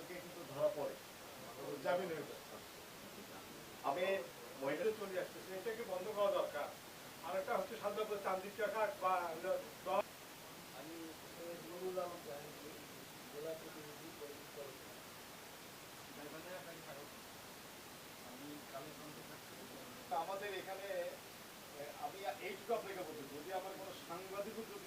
কিন্তু ধরা পড়ে জামিন হয়ে যাচ্ছে। আমি মহিলা চলে আসতেছি, এটাকে বন্ধ করা দরকার। আর একটা হচ্ছে সাধারণত চান্দির টাকা বা আমি নুরুল আলম জাহাঙ্গীর, জেলা প্রতিনিধি আমি কালীগঞ্জে থাকছি। আমাদের এখানে আমি এইটুকু আপনাকে বলছি, যদি আমার কোনো সাংবাদিকও যদি